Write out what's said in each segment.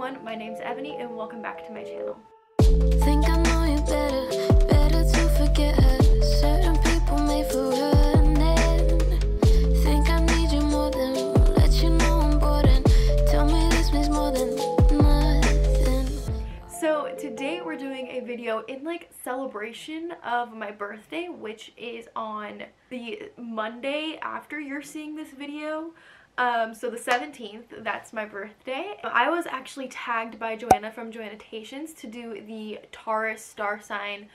everyone, my name's Ebony and welcome back to my channel. Think I know you better to forget her. Certain people made for running. Think I need you more than let you know I'm bored and tell me this means more than nothing. So today we're doing a video in like celebration of my birthday, which is on the Monday after you're seeing this video. So the 17th, that's my birthday. I was actually tagged by Joanna from Joannotations to do the Taurus star sign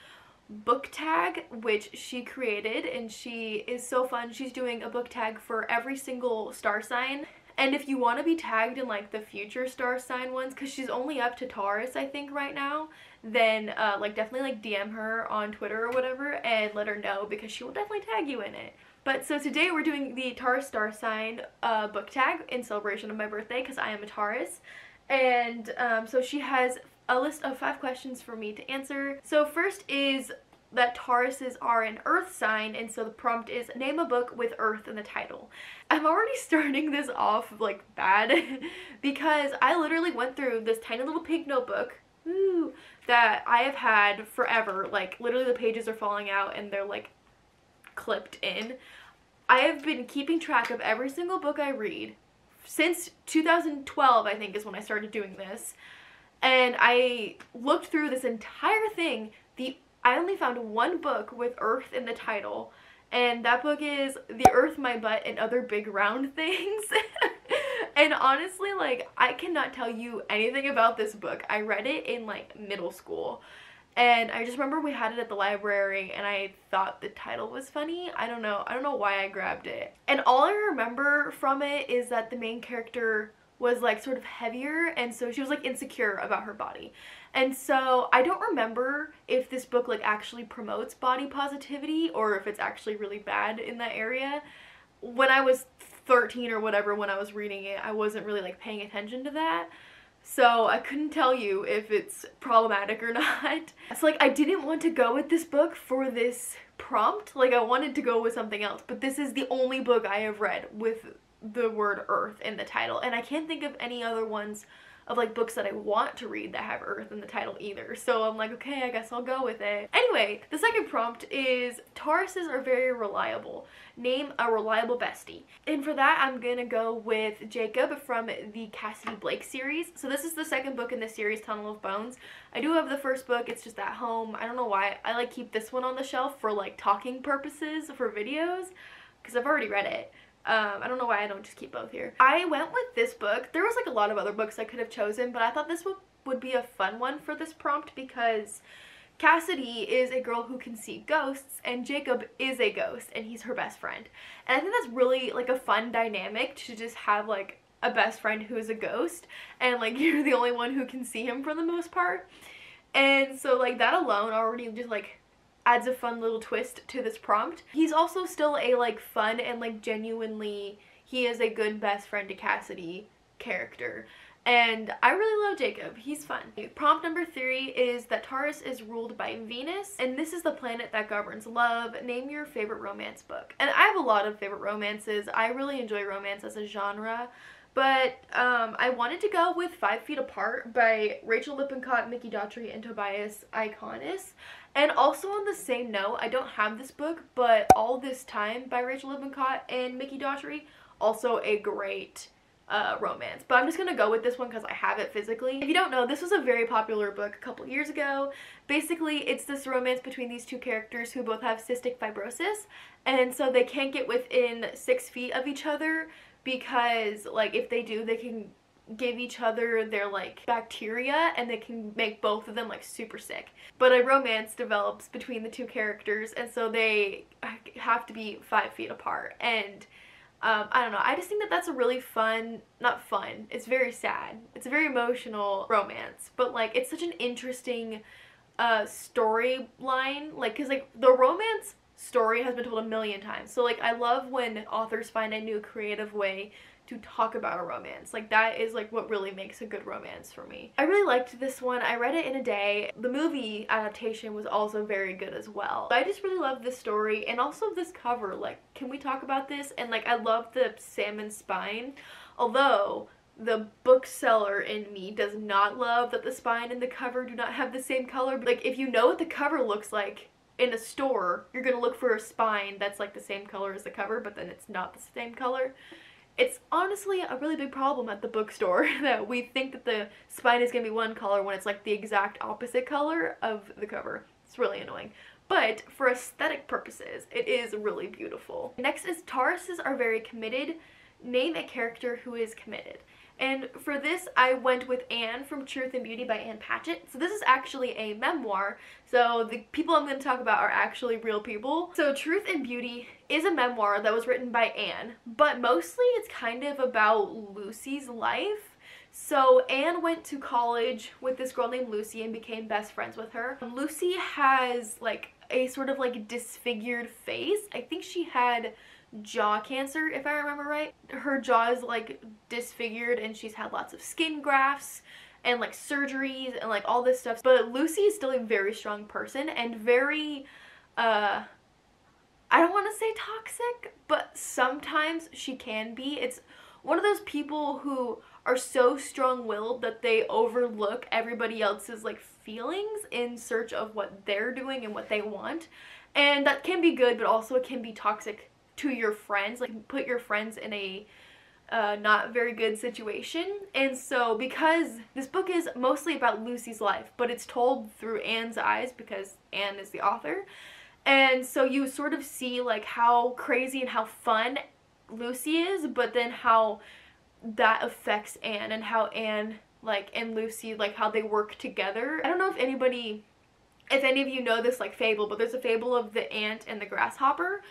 book tag, which she created, and she is so fun. She's doing a book tag for every single star sign. And if you want to be tagged in like the future star sign ones, because she's only up to Taurus I think right now, then like definitely like DM her on Twitter or whatever and let her know, because she will definitely tag you in it. But so today we're doing the Taurus star sign book tag in celebration of my birthday, because I am a Taurus. And so she has a list of 5 questions for me to answer. So first is that Tauruses are an earth sign, and so the prompt is name a book with earth in the title. I'm already starting this off like bad because I literally went through this tiny little pink notebook that I have had forever. Like literally the pages are falling out and they're like clipped in. I have been keeping track of every single book I read since 2012, I think, is when I started doing this. And I looked through this entire thing. I only found one book with earth in the title, and that book is The Earth, My Butt, and Other Big Round Things. And honestly, like, I cannot tell you anything about this book. I read it in like middle school, and I just remember we had it at the library and I thought the title was funny. I don't know why I grabbed it. And all I remember from it is that the main character was like sort of heavier, and so she was like insecure about her body. And so I don't remember if this book like actually promotes body positivity or if it's actually really bad in that area. When I was 13 or whatever, when I was reading it, I wasn't really like paying attention to that. So I couldn't tell you if it's problematic or not. So like I didn't want to go with this book for this prompt. Like I wanted to go with something else, but this is the only book I have read with the word earth in the title, and I can't think of any other ones of like books that I want to read that have earth in the title either. So I'm like, okay, I guess I'll go with it. Anyway, the second prompt is Tauruses are very reliable. Name a reliable bestie. And for that, I'm gonna go with Jacob from the Cassidy Blake series. So this is the second book in the series, Tunnel of Bones. I do have the first book, it's just at home. I don't know why. I like keep this one on the shelf for like talking purposes for videos, because I've already read it. I don't know why I don't just keep both here. I went with this book. There was like a lot of other books I could have chosen, but I thought this would be a fun one for this prompt because Cassidy is a girl who can see ghosts and Jacob is a ghost and he's her best friend. And I think that's really like a fun dynamic to just have like a best friend who is a ghost and like you're the only one who can see him for the most part. And so like that alone already just like adds a fun little twist to this prompt. He's also still a like fun and like genuinely he is a good best friend to Cassidy character, and I really love Jacob. He's fun. Prompt number 3 is that Taurus is ruled by Venus, and this is the planet that governs love. Name your favorite romance book. And I have a lot of favorite romances. I really enjoy romance as a genre, but I wanted to go with 5 Feet Apart by Rachel Lippincott, Mickey Daughtry, and Tobias Iconis. And also on the same note, I don't have this book, but All This Time by Rachel Lippincott and Mickey Daughtry, also a great romance. But I'm just gonna go with this one because I have it physically. If you don't know, this was a very popular book a couple years ago. Basically, it's this romance between these 2 characters who both have cystic fibrosis, and so they can't get within 6 feet of each other because, like, if they do, they can give each other their like bacteria and they can make both of them like super sick. But a romance develops between the 2 characters, and so they have to be 5 feet apart. And I don't know, I just think that that's a really fun, not fun, it's very sad, it's a very emotional romance, but like it's such an interesting storyline, like because like the romance story has been told a million times, so like I love when authors find a new creative way to talk about a romance. Like that is like what really makes a good romance for me. I really liked this one. I read it in a day. The movie adaptation was also very good as well. I just really love this story, and also this cover. Like, can we talk about this? And like I love the salmon spine, although the bookseller in me does not love that the spine and the cover do not have the same color. Like, if you know what the cover looks like in a store, you're gonna look for a spine that's like the same color as the cover, but then it's not the same color. It's honestly a really big problem at the bookstore that we think that the spine is gonna be one color when it's like the exact opposite color of the cover. It's really annoying. But for aesthetic purposes, it is really beautiful. Next is Tauruses are very committed. Name a character who is committed. And for this, I went with Anne from Truth and Beauty by Ann Patchett. So this is actually a memoir. So the people I'm going to talk about are actually real people. So Truth and Beauty is a memoir that was written by Anne, but mostly it's kind of about Lucy's life. So Anne went to college with this girl named Lucy and became best friends with her. Lucy has like a sort of like disfigured face. I think she had jaw cancer, if I remember right. Her jaw is like disfigured and she's had lots of skin grafts and like surgeries and like all this stuff. But Lucy is still a very strong person and very, I don't want to say toxic, but sometimes she can be. It's one of those people who are so strong-willed that they overlook everybody else's like feelings in search of what they're doing and what they want. And that can be good, but also it can be toxic to your friends, like put your friends in a not very good situation. And so because this book is mostly about Lucy's life, but it's told through Anne's eyes because Anne is the author, and so you sort of see like how crazy and how fun Lucy is, but then how that affects Anne and how Anne like and Lucy, like how they work together. I don't know if any of you know this like fable, but there's a fable of the ant and the grasshopper.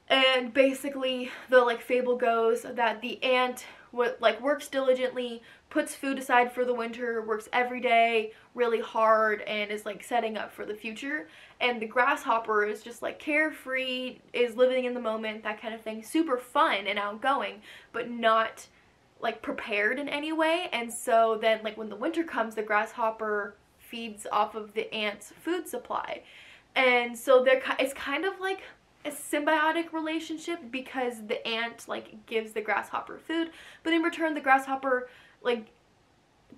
And basically the like fable goes that the ant works diligently, puts food aside for the winter, works every day really hard, and is like setting up for the future. And the grasshopper is just like carefree, is living in the moment, that kind of thing, super fun and outgoing, but not like prepared in any way. And so then like when the winter comes, the grasshopper feeds off of the ant's food supply. And so it's kind of like a symbiotic relationship because the ant like gives the grasshopper food, but in return the grasshopper like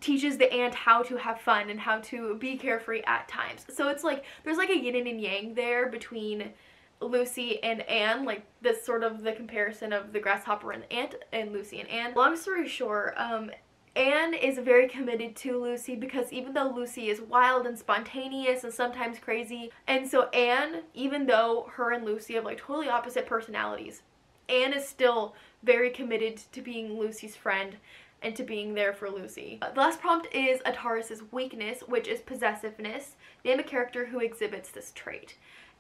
teaches the ant how to have fun and how to be carefree at times. So it's like there's like a yin and yang there between Lucy and Anne, like this sort of the comparison of the grasshopper and the ant and Lucy and Anne. Long story short, Anne is very committed to Lucy because even though Lucy is wild and spontaneous and sometimes crazy, and so Anne, even though her and Lucy have like totally opposite personalities, Anne is still very committed to being Lucy's friend and to being there for Lucy. The last prompt is a Taurus's weakness, which is possessiveness. Name a character who exhibits this trait.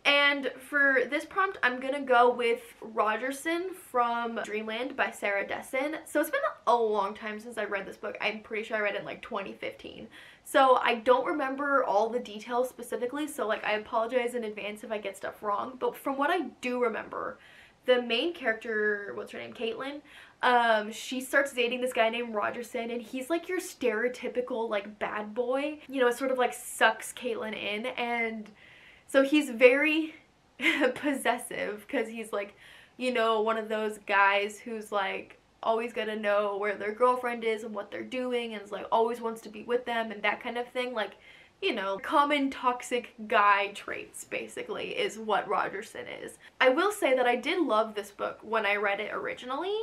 And for this prompt, I'm gonna go with Rogerson from Dreamland by Sarah Dessen. So it's been a long time since I read this book. I'm pretty sure I read it in like 2015. So I don't remember all the details specifically, so like I apologize in advance if I get stuff wrong. But from what I do remember, the main character, what's her name, Caitlin, she starts dating this guy named Rogerson, and he's like your stereotypical like bad boy. You know, it sort of like sucks Caitlin in, and so he's very possessive because he's like, you know, one of those guys who's like always gonna know where their girlfriend is and what they're doing, and is like always wants to be with them and that kind of thing. Like, you know, common toxic guy traits basically is what Rogerson is. I will say that I did love this book when I read it originally,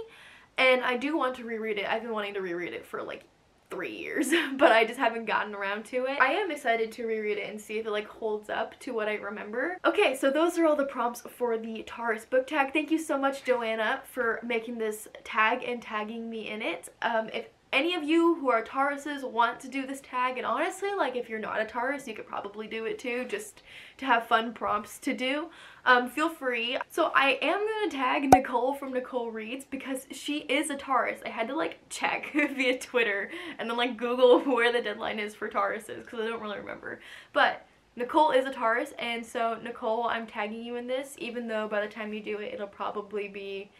and I do want to reread it. I've been wanting to reread it for like 3 years, but I just haven't gotten around to it. I am excited to reread it and see if it like holds up to what I remember. Okay, so those are all the prompts for the Taurus book tag. Thank you so much, Joanna, for making this tag and tagging me in it. If any of you who are Tauruses want to do this tag, and honestly, like if you're not a Taurus, you could probably do it too, just to have fun prompts to do, feel free. So I am gonna tag Nicole from Nicole Reads because she is a Taurus. I had to like check via Twitter and then like Google where the deadline is for Tauruses because I don't really remember. But Nicole is a Taurus, and so Nicole, I'm tagging you in this, even though by the time you do it, it'll probably be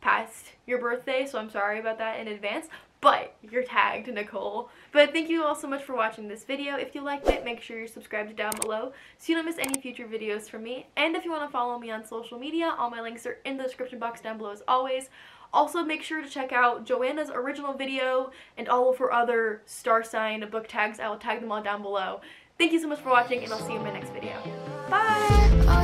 past your birthday, so I'm sorry about that in advance. But you're tagged, Nicole. But thank you all so much for watching this video. If you liked it, make sure you're subscribed down below so you don't miss any future videos from me. And if you want to follow me on social media, all my links are in the description box down below as always. Also, make sure to check out Joanna's original video and all of her other star sign book tags. I will tag them all down below. Thank you so much for watching, and I'll see you in my next video. Bye!